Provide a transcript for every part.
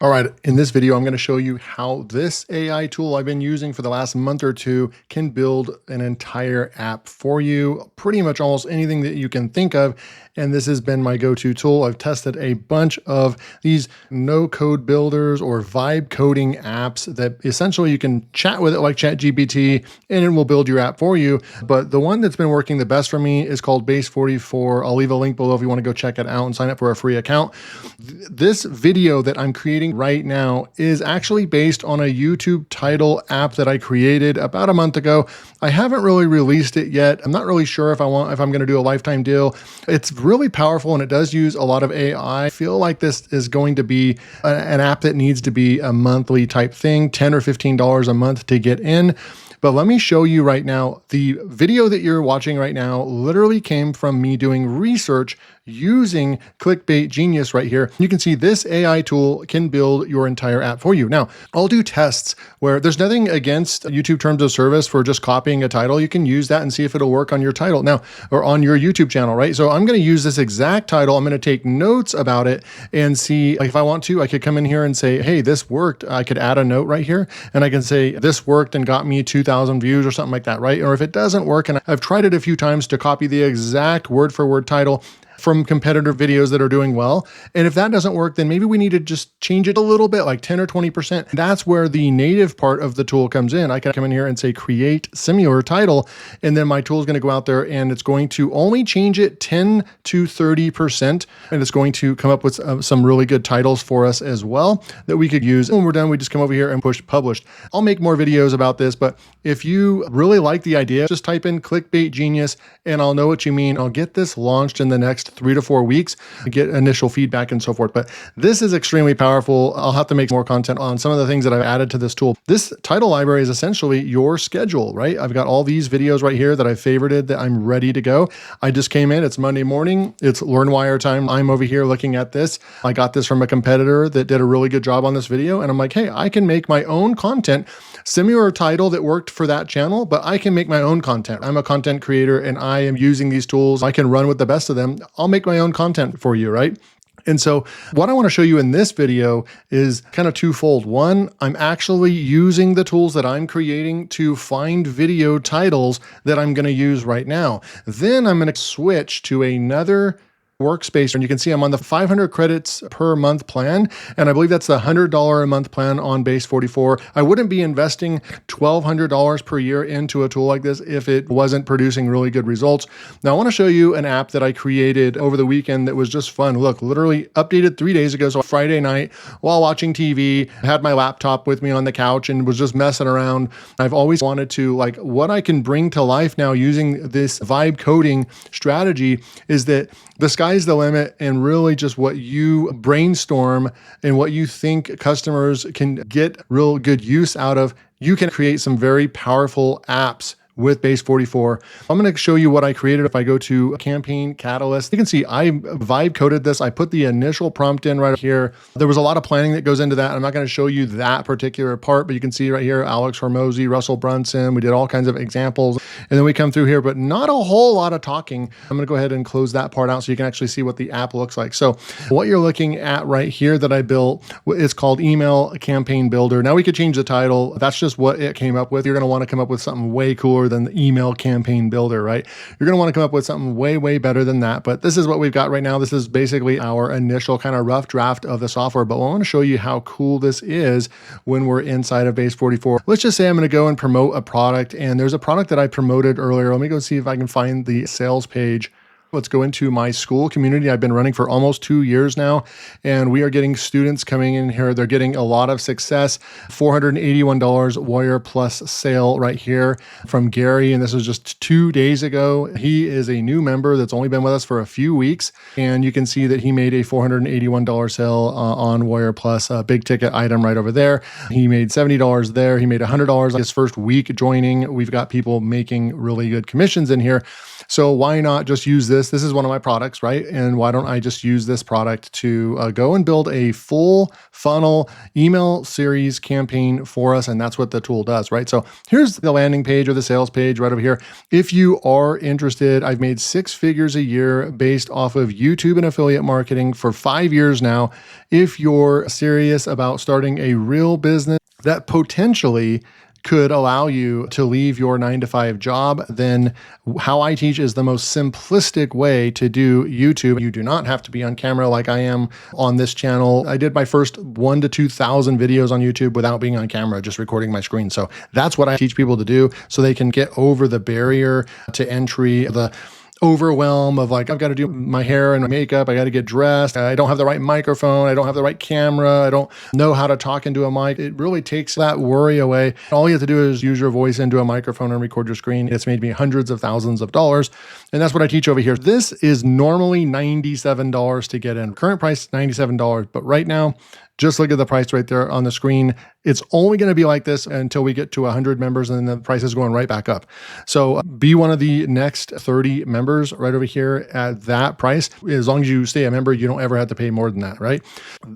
All right, in this video, I'm going to show you how this AI tool I've been using for the last month or two can build an entire app for you, pretty much almost anything that you can think of. And this has been my go-to tool. I've tested a bunch of these no-code builders or vibe coding apps that essentially you can chat with it like ChatGPT and it will build your app for you. But the one that's been working the best for me is called Base 44. I'll leave a link below if you want to go check it out and sign up for a free account. This video that I'm creating right now is actually based on a YouTube title app that I created about a month ago. I haven't really released it yet. I'm not really sure if I'm going to do a lifetime deal. It's really powerful and it does use a lot of AI. I feel like this is going to be an app that needs to be a monthly type thing, $10 or $15 a month to get in. But let me show you right now, the video that you're watching right now literally came from me doing research using Clickbait Genius right here. You can see this AI tool can build your entire app for you. Now, I'll do tests where there's nothing against YouTube terms of service for just copying a title. You can use that and see if it'll work on your title now or on your YouTube channel, right? So I'm going to use this exact title. I'm going to take notes about it and see, like if I want to, I could come in here and say, hey, this worked. I could add a note right here and I can say this worked and got me 2,000 views or something like that, right? Or if it doesn't work, and I've tried it a few times to copy the exact word for word title from competitor videos that are doing well. And if that doesn't work, then maybe we need to just change it a little bit, like 10 or 20%. That's where the native part of the tool comes in. I can come in here and say, create similar title. And then my tool is going to go out there and it's going to only change it 10 to 30%. And it's going to come up with some really good titles for us as well that we could use. And when we're done, we just come over here and push published. I'll make more videos about this, but if you really like the idea, just type in Clickbait Genius and I'll know what you mean. I'll get this launched in the next 3 to 4 weeks, get initial feedback and so forth. But this is extremely powerful. I'll have to make more content on some of the things that I've added to this tool. This title library is essentially your schedule, right? I've got all these videos right here that I favorited that I'm ready to go. I just came in, it's Monday morning, it's LearnWire time. I'm over here looking at this. I got this from a competitor that did a really good job on this video. And I'm like, hey, I can make my own content, similar title that worked for that channel, but I can make my own content. I'm a content creator and I am using these tools. I can run with the best of them. I'll make my own content for you, right? And so what I want to show you in this video is kind of twofold. One, I'm actually using the tools that I'm creating to find video titles that I'm going to use right now. Then I'm going to switch to another workspace, and you can see I'm on the 500 credits per month plan, and I believe that's the $100 a month plan on Base 44. I wouldn't be investing $1,200 per year into a tool like this if it wasn't producing really good results. Now I want to show you an app that I created over the weekend that was just fun. Look, literally updated 3 days ago, so Friday night while watching TV, had my laptop with me on the couch and was just messing around. I've always wanted to, like, what I can bring to life now using this vibe coding strategy is that the sky's the limit, and really just what you brainstorm and what you think customers can get real good use out of, you can create some very powerful apps with Base 44. I'm going to show you what I created. If I go to Campaign Catalyst, you can see I vibe coded this. I put the initial prompt in right here. There was a lot of planning that goes into that. I'm not going to show you that particular part, but you can see right here, Alex Hormozy, Russell Brunson. We did all kinds of examples. And then we come through here, but not a whole lot of talking. I'm going to go ahead and close that part out so you can actually see what the app looks like. So what you're looking at right here that I built is called Email Campaign Builder. Now we could change the title. That's just what it came up with. You're going to want to come up with something way cooler than the Email Campaign Builder, right? You're going to want to come up with something way, way better than that. But this is what we've got right now. This is basically our initial kind of rough draft of the software. But I want to show you how cool this is when we're inside of Base 44. Let's just say I'm going to go and promote a product, and there's a product that I promoted earlier. Let me go see if I can find the sales page. Let's go into my Skool community. I've been running for almost 2 years now, and we are getting students coming in here. They're getting a lot of success. $481 Warrior Plus sale right here from Gary, and this was just 2 days ago. He is a new member that's only been with us for a few weeks, and you can see that he made a $481 sale on Warrior Plus, a big ticket item right over there. He made $70 there. He made $100 his first week joining. We've got people making really good commissions in here. So why not just use this this. This is one of my products, right? And why don't I just use this product to go and build a full funnel email series campaign for us? And that's what the tool does, right? So here's the landing page or the sales page right over here. If you are interested, I've made 6 figures a year based off of YouTube and affiliate marketing for 5 years now. If you're serious about starting a real business that potentially could allow you to leave your 9-to-5 job, then how I teach is the most simplistic way to do YouTube. You do not have to be on camera like I am on this channel. I did my first 1,000 to 2,000 videos on YouTube without being on camera, just recording my screen. So that's what I teach people to do so they can get over the barrier to entry, the overwhelm of like, I've got to do my hair and my makeup. I got to get dressed. I don't have the right microphone. I don't have the right camera. I don't know how to talk into a mic. It really takes that worry away. All you have to do is use your voice into a microphone and record your screen. It's made me hundreds of thousands of dollars. And that's what I teach over here. This is normally $97 to get in. Current price, $97. But right now, just look at the price right there on the screen. It's only going to be like this until we get to 100 members, and then the price is going right back up. So be one of the next 30 members right over here at that price. As long as you stay a member, you don't ever have to pay more than that, right?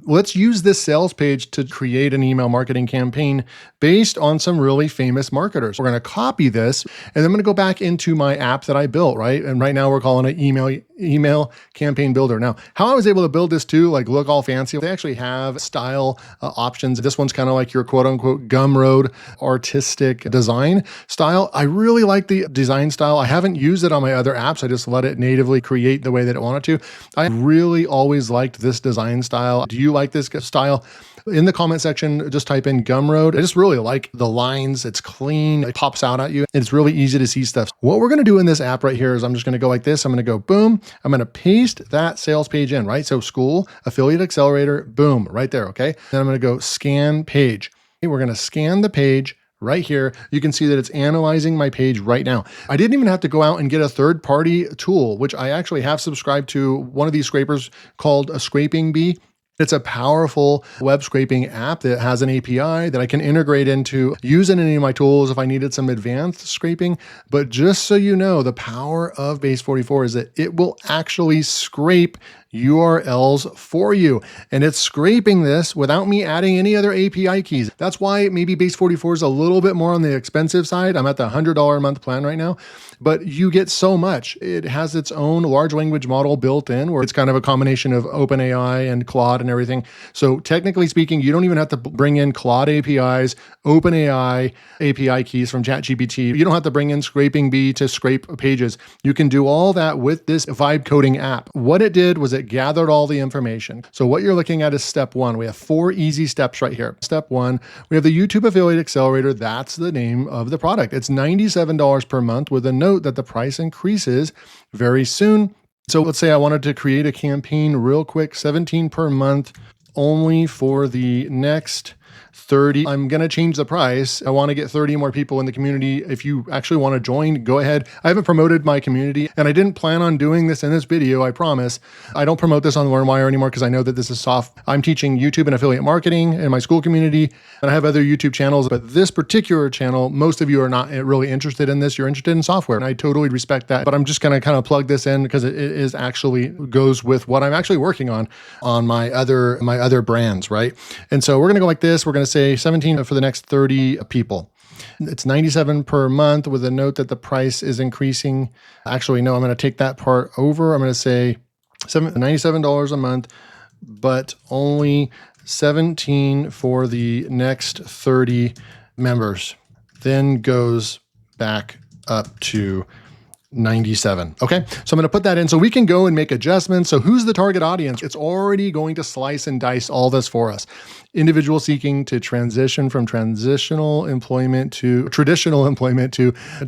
Let's use this sales page to create an email marketing campaign based on some really famous marketers. We're going to copy this, and then I'm going to go back into my app that I built, right? And right now we're calling it email campaign builder. Now, how I was able to build this too, like look all fancy, they actually have style options. This one's kind of like your quote unquote Gumroad artistic design style. I really like the design style. I haven't used it on my other apps. I just let it natively create the way that it wanted to. I really always liked this design style. Do you like this style? In the comment section, just type in Gumroad. I just really like the lines. It's clean. It pops out at you. It's really easy to see stuff. What we're going to do in this app right here is I'm just going to go like this. I'm going to go boom. I'm going to paste that sales page in, right? So Skool, Affiliate Accelerator, boom, right there, okay? Then I'm going to go scan page. We're going to scan the page right here. You can see that it's analyzing my page right now. I didn't even have to go out and get a third-party tool, which I actually have subscribed to one of these scrapers called a Scraping Bee. It's a powerful web scraping app that has an API that I can integrate into, use in any of my tools if I needed some advanced scraping. But just so you know, the power of Base 44 is that it will actually scrape URLs for you. And it's scraping this without me adding any other API keys. That's why maybe Base 44 is a little bit more on the expensive side. I'm at the $100 a month plan right now, but you get so much. It has its own large language model built in where it's kind of a combination of OpenAI and Claude and everything. So technically speaking, you don't even have to bring in Claude APIs, OpenAI API keys from ChatGPT. You don't have to bring in Scraping Bee to scrape pages. You can do all that with this vibe coding app. What it did was it gathered all the information. So what you're looking at is step 1. We have 4 easy steps right here. Step 1, we have the YouTube Affiliate Accelerator. That's the name of the product. It's $97 per month with a note that the price increases very soon. So let's say I wanted to create a campaign real quick, $17 per month, only for the next 30. I'm going to change the price. I want to get 30 more people in the community. If you actually want to join, go ahead. I haven't promoted my community and I didn't plan on doing this in this video. I promise. I don't promote this on LearnWire anymore because I know that this is soft. I'm teaching YouTube and affiliate marketing in my Skool community, and I have other YouTube channels, but this particular channel, most of you are not really interested in this. You're interested in software, and I totally respect that, but I'm just going to kind of plug this in because it is actually goes with what I'm actually working on my other brands, right? And so we're going to go like this. We're going to say 17 for the next 30 people. It's $97 per month with a note that the price is increasing. Actually, no, I'm going to take that part over. I'm going to say $97 a month, but only 17 for the next 30 members. Then goes back up to 97. Okay, so I'm going to put that in so we can go and make adjustments. So who's the target audience? It's already going to slice and dice all this for us. Individuals seeking to transition from traditional employment to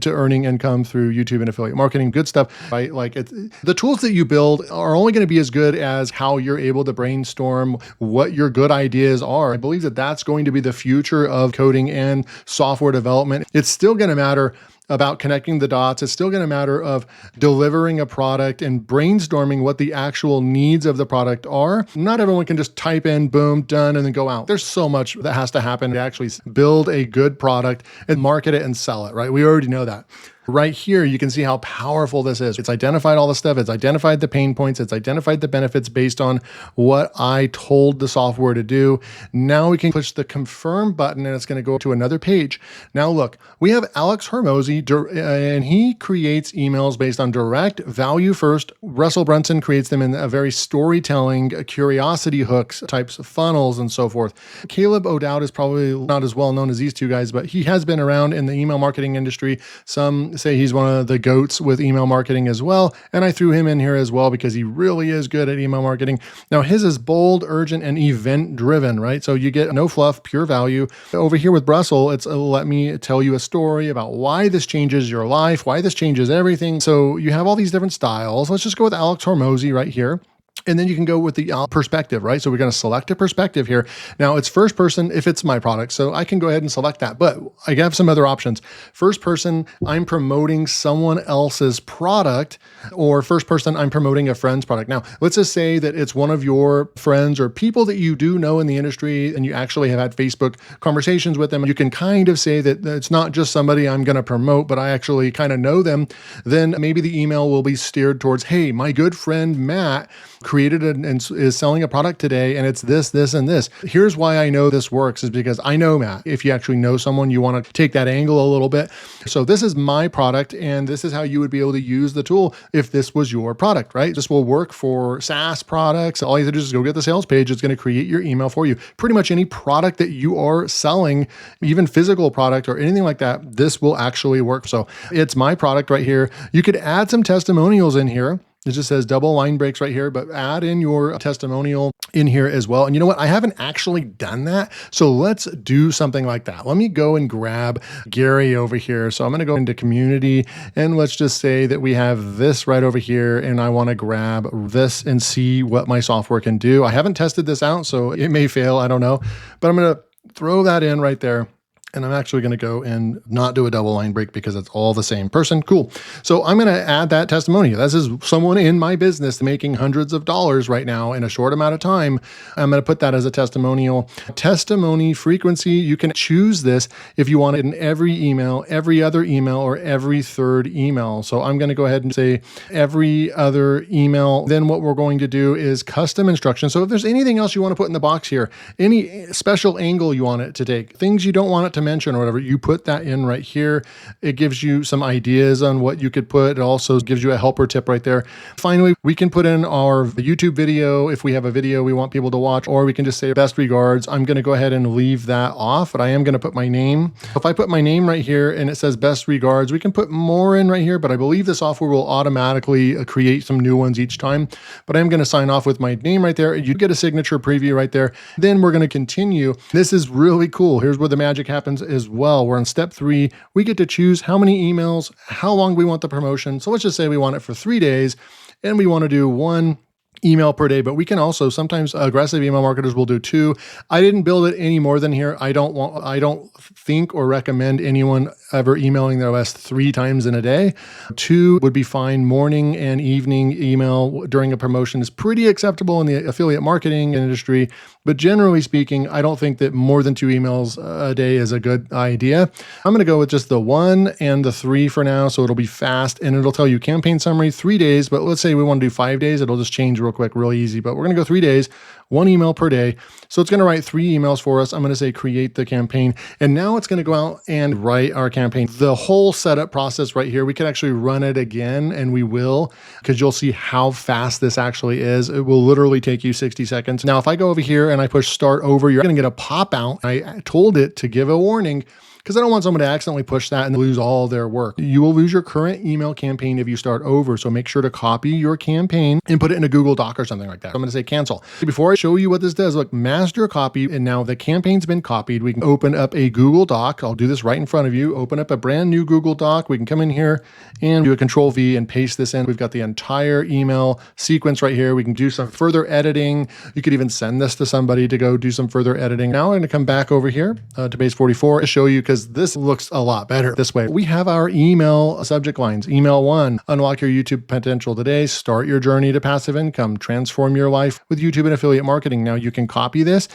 earning income through YouTube and affiliate marketing. Good stuff, right? Like the tools that you build are only going to be as good as how you're able to brainstorm what your good ideas are. I believe that that's going to be the future of coding and software development. It's still going to matter about connecting the dots. It's still going to matter of delivering a product and brainstorming what the actual needs of the product are. Not everyone can just type in, boom, done, and then go out. There's so much that has to happen to actually build a good product and market it and sell it, right? We already know that. Right here, you can see how powerful this is. It's identified all the stuff. It's identified the pain points. It's identified the benefits based on what I told the software to do. Now we can push the confirm button and it's going to go to another page. Now look, we have Alex Hormozy and he creates emails based on direct value first. Russell Brunson creates them in a very storytelling, curiosity hooks types of funnels and so forth. Caleb O'Dowd is probably not as well known as these two guys, but he has been around in the email marketing industry. Some say he's one of the goats with email marketing as well. And I threw him in here as well because he really is good at email marketing. Now his is bold, urgent, and event driven, right? So you get no fluff, pure value. Over here with Russell, it's let me tell you a story about why this changes your life, why this changes everything. So you have all these different styles. Let's just go with Alex Hormozy right here. And then you can go with the perspective, right? So we're going to select a perspective here. Now it's first person if it's my product. So I can go ahead and select that, but I have some other options. First person, I'm promoting someone else's product, or first person, I'm promoting a friend's product. Now let's just say that it's one of your friends or people that you do know in the industry and you actually have had Facebook conversations with them. You can kind of say that it's not just somebody I'm going to promote, but I actually kind of know them. Then maybe the email will be steered towards, hey, my good friend Matt created and is selling a product today, and it's this, this, and this. Here's why I know this works is because I know Matt. If you actually know someone, you want to take that angle a little bit. So this is my product, and this is how you would be able to use the tool if this was your product, right? This will work for SaaS products. All you have to do is go get the sales page. It's going to create your email for you. Pretty much any product that you are selling, even physical product or anything like that, this will actually work. So it's my product right here. You could add some testimonials in here. It just says double line breaks right here, but add in your testimonial in here as well. And you know what? I haven't actually done that. So let's do something like that. Let me go and grab Gary over here. So I'm going to go into community and let's just say that we have this right over here. And I want to grab this and see what my software can do. I haven't tested this out, so it may fail. I don't know, but I'm going to throw that in right there. And I'm actually going to go and not do a double line break because it's all the same person. Cool. So I'm going to add that testimonial. This is someone in my business making hundreds of dollars right now in a short amount of time. I'm going to put that as a testimonial. Testimony frequency, you can choose this if you want it in every email, every other email, or every third email. So I'm going to go ahead and say every other email. Then what we're going to do is custom instructions. So if there's anything else you want to put in the box here, any special angle you want it to take, things you don't want it to mention or whatever, you put that in right here. It gives you some ideas on what you could put. It also gives you a helper tip right there. Finally, we can put in our YouTube video if we have a video we want people to watch, or we can just say best regards. I'm going to go ahead and leave that off, but I am going to put my name. If I put my name right here and it says best regards, we can put more in right here, but I believe the software will automatically create some new ones each time. But I'm going to sign off with my name right there. You get a signature preview right there. Then we're going to continue. This is really cool. Here's where the magic happens as well. We're on step 3. We get to choose how many emails, how long we want the promotion. So let's just say we want it for 3 days and we want to do 1 email per day, but we can also, sometimes aggressive email marketers will do 2. I didn't build it any more than here. I don't think or recommend anyone ever emailing their list 3 times in a day. 2 would be fine. Morning and evening email during a promotion is pretty acceptable in the affiliate marketing industry. But generally speaking, I don't think that more than 2 emails a day is a good idea. I'm going to go with just the 1 and the 3 for now. So it'll be fast and it'll tell you campaign summary 3 days, but let's say we want to do 5 days. It'll just change real quick, real easy, but we're going to go 3 days, 1 email per day. So it's going to write 3 emails for us. I'm going to say create the campaign. And now it's going to go out and write our campaign. The whole setup process right here, we can actually run it again, and we will, because you'll see how fast this actually is. It will literally take you 60 seconds. Now, if I go over here and I push start over, you're going to get a pop out. I told it to give a warning, because I don't want someone to accidentally push that and lose all their work. You will lose your current email campaign if you start over. So make sure to copy your campaign and put it in a Google Doc or something like that. I'm going to say cancel. Before I show you what this does, look, master copy. And now the campaign's been copied. We can open up a Google Doc. I'll do this right in front of you. Open up a brand new Google Doc. We can come in here and do a Control V and paste this in. We've got the entire email sequence right here. We can do some further editing. You could even send this to somebody to go do some further editing. Now I'm going to come back over here to base 44 to show you, because because this looks a lot better this way. We have our email subject lines. Email 1, unlock your YouTube potential today, start your journey to passive income, transform your life with YouTube and affiliate marketing. Now you can copy this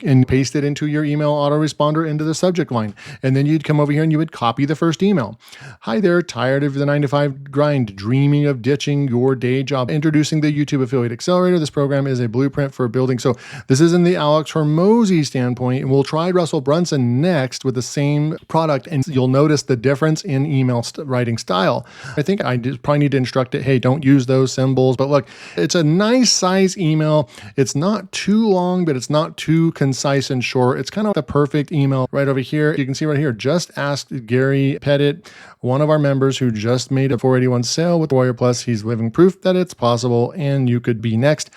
and paste it into your email autoresponder into the subject line. And then you'd come over here and you would copy the first email. Hi there, tired of the 9-to-5 grind, dreaming of ditching your day job. Introducing the YouTube Affiliate Accelerator. This program is a blueprint for building. So this is in the Alex Hormozi standpoint, and we'll try Russell Brunson next with the same product, and you'll notice the difference in email writing style. I think I probably need to instruct it, hey, don't use those symbols. But look, it's a nice size email. It's not too long, but it's not too concise and short. It's kind of the perfect email right over here. You can see right here, just asked Gary Pettit, one of our members who just made a 481 sale with Warrior Plus. He's living proof that it's possible and you could be next.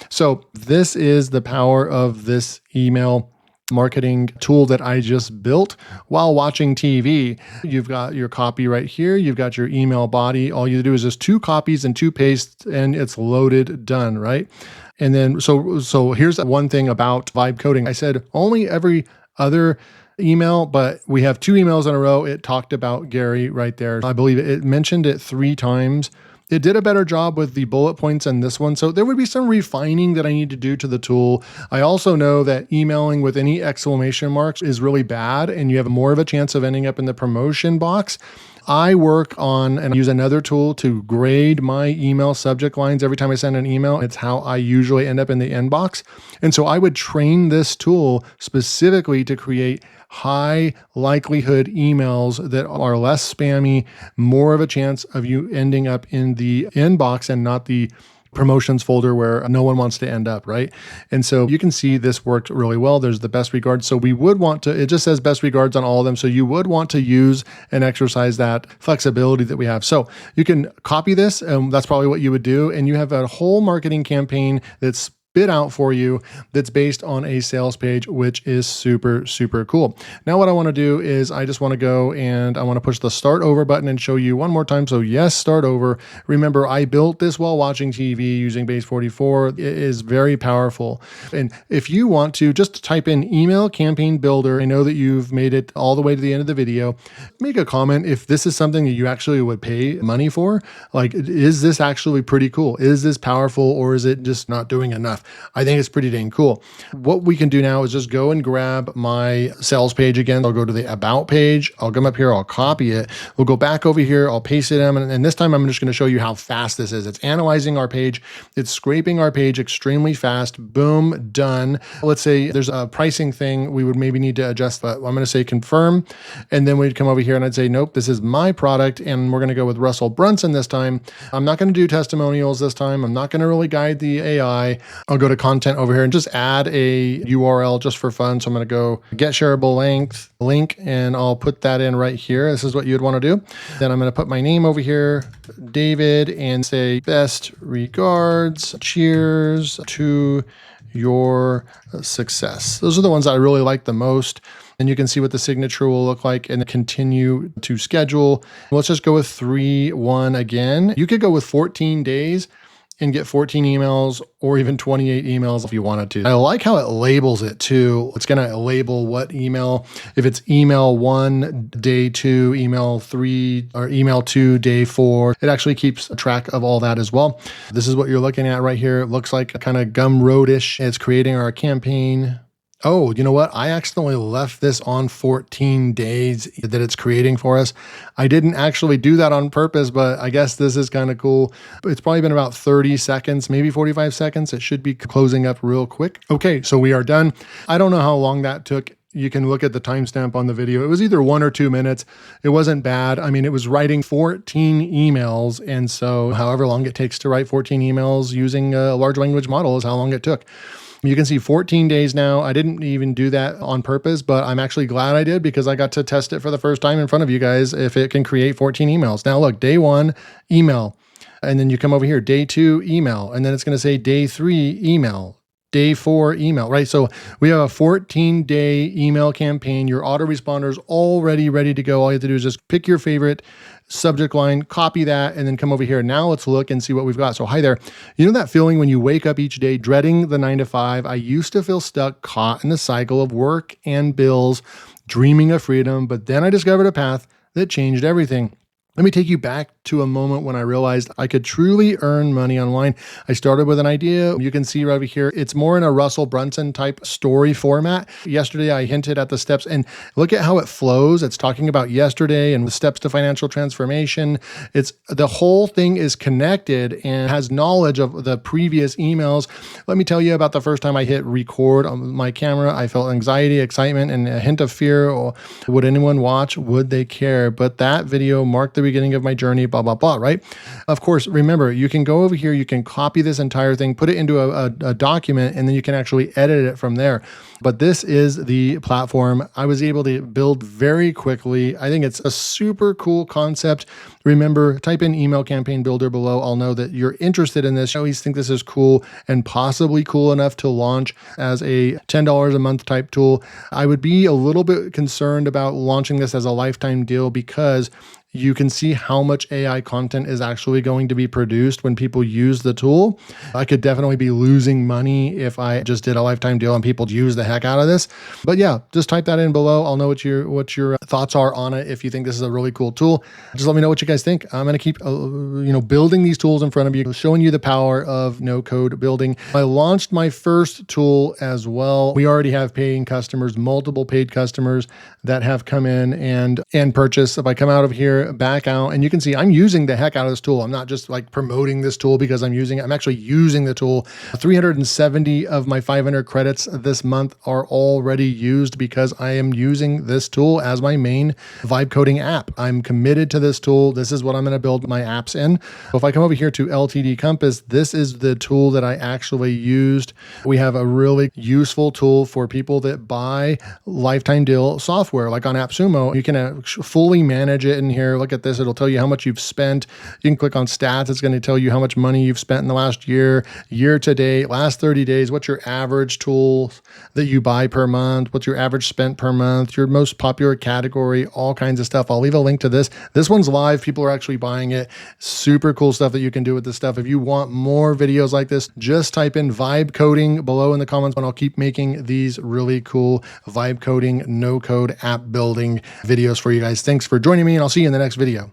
So this is the power of this email marketing tool that I just built while watching TV. You've got your copy right here. You've got your email body. All you do is just 2 copies and 2 pastes and it's loaded, done, right? And then, so here's one thing about vibe coding. I said only every other email, but we have 2 emails in a row. It talked about Gary right there. I believe it mentioned it 3 times. It did a better job with the bullet points in this one. So there would be some refining that I need to do to the tool. I also know that emailing with any exclamation marks is really bad and you have more of a chance of ending up in the promotion box. I work on and use another tool to grade my email subject lines every time I send an email. It's how I usually end up in the inbox. And so I would train this tool specifically to create high likelihood emails that are less spammy, more of a chance of you ending up in the inbox and not the promotions folder where no one wants to end up, right? And so you can see this worked really well. There's the best regards. So we would want to, it just says best regards on all of them. So you would want to use and exercise that flexibility that we have. So you can copy this, that's probably what you would do. And you have a whole marketing campaign that's spit out for you that's based on a sales page, which is super, super cool. Now what I want to do is I just want to go and I want to push the start over button and show you one more time. So yes, start over. Remember, I built this while watching TV using Base 44. It is very powerful. And if you want to just type in email campaign builder, I know that you've made it all the way to the end of the video. Make a comment if this is something that you actually would pay money for. Like, is this actually pretty cool? Is this powerful or is it just not doing enough? I think it's pretty dang cool. What we can do now is just go and grab my sales page again. I'll go to the about page. I'll come up here. I'll copy it. We'll go back over here. I'll paste it in. And this time I'm just going to show you how fast this is. It's analyzing our page. It's scraping our page extremely fast. Boom, done. Let's say there's a pricing thing we would maybe need to adjust, but I'm going to say confirm. And then we'd come over here and I'd say, nope, this is my product. And we're going to go with Russell Brunson this time. I'm not going to do testimonials this time. I'm not going to really guide the AI. I'll go to content over here and just add a URL just for fun. So I'm going to go get shareable link, and I'll put that in right here. This is what you'd want to do. Then I'm going to put my name over here, David, and say best regards, cheers to your success. Those are the ones that I really like the most. And you can see what the signature will look like and continue to schedule. Let's just go with 3-1 again. You could go with 14 days and get 14 emails or even 28 emails if you wanted to. I like how it labels it too. It's gonna label what email. If it's email 1, day 2, email 3, or email 2, day 4, it actually keeps track of all that as well. This is what you're looking at right here. It looks like kind of Gumroad-ish. It's creating our campaign. Oh, you know what? I accidentally left this on 14 days that it's creating for us. I didn't actually do that on purpose, but I guess this is kind of cool. It's probably been about 30 seconds, maybe 45 seconds. It should be closing up real quick. Okay, so we are done. I don't know how long that took. You can look at the timestamp on the video. It was either 1 or 2 minutes. It wasn't bad. I mean, it was writing 14 emails. And so however long it takes to write 14 emails using a large language model is how long it took. You can see 14 days now. I didn't even do that on purpose, but I'm actually glad I did because I got to test it for the first time in front of you guys if it can create 14 emails. Now look, day 1, email. And then you come over here, day 2, email. And then it's going to say day 3, email. Day 4 email, right? So we have a 14-day email campaign. Your autoresponder is already ready to go. All you have to do is just pick your favorite subject line, copy that, and then come over here. Now let's look and see what we've got. So hi there. You know that feeling when you wake up each day dreading the 9 to 5? I used to feel stuck, caught in the cycle of work and bills, dreaming of freedom, but then I discovered a path that changed everything. Let me take you back to a moment when I realized I could truly earn money online. I started with an idea. You can see right over here, it's more in a Russell Brunson type story format. Yesterday, I hinted at the steps, and look at how it flows. It's talking about yesterday and the steps to financial transformation. It's the whole thing is connected and has knowledge of the previous emails. Let me tell you about the first time I hit record on my camera. I felt anxiety, excitement, and a hint of fear. Or would anyone watch? Would they care? But that video marked the beginning of my journey, blah, blah, blah, right? Of course, remember, you can go over here, you can copy this entire thing, put it into a document, and then you can actually edit it from there. But this is the platform I was able to build very quickly. I think it's a super cool concept. Remember, type in email campaign builder below. I'll know that you're interested in this. I always think this is cool and possibly cool enough to launch as a $10 a month type tool. I would be a little bit concerned about launching this as a lifetime deal because you can see how much AI content is actually going to be produced when people use the tool. I could definitely be losing money if I just did a lifetime deal and people use the heck out of this. But yeah, just type that in below. I'll know what your thoughts are on it. If you think this is a really cool tool, just let me know what you guys think. I'm going to keep building these tools in front of you, showing you the power of no code building. I launched my first tool as well. We already have paying customers, multiple paid customers that have come in and purchase. If I come out of here, back out, and you can see I'm using the heck out of this tool. I'm not just like promoting this tool because I'm using it. I'm actually using the tool. 370 of my 500 credits this month are already used because I am using this tool as my main vibe coding app. I'm committed to this tool. This is what I'm going to build my apps in. So if I come over here to LTD Compass, this is the tool that I actually used. We have a really useful tool for people that buy lifetime deal software, like on AppSumo. You can fully manage it in here. Look at this. It'll tell you how much you've spent. You can click on stats. It's going to tell you how much money you've spent in the last year, year to date, last 30 days, what's your average tools that you buy per month, what's your average spent per month, your most popular category, all kinds of stuff. I'll leave a link to this. This one's live. People are actually buying it. Super cool stuff that you can do with this stuff. If you want more videos like this, just type in vibe coding below in the comments, and I'll keep making these really cool vibe coding, no code app building videos for you guys. Thanks for joining me, and I'll see you in the next video.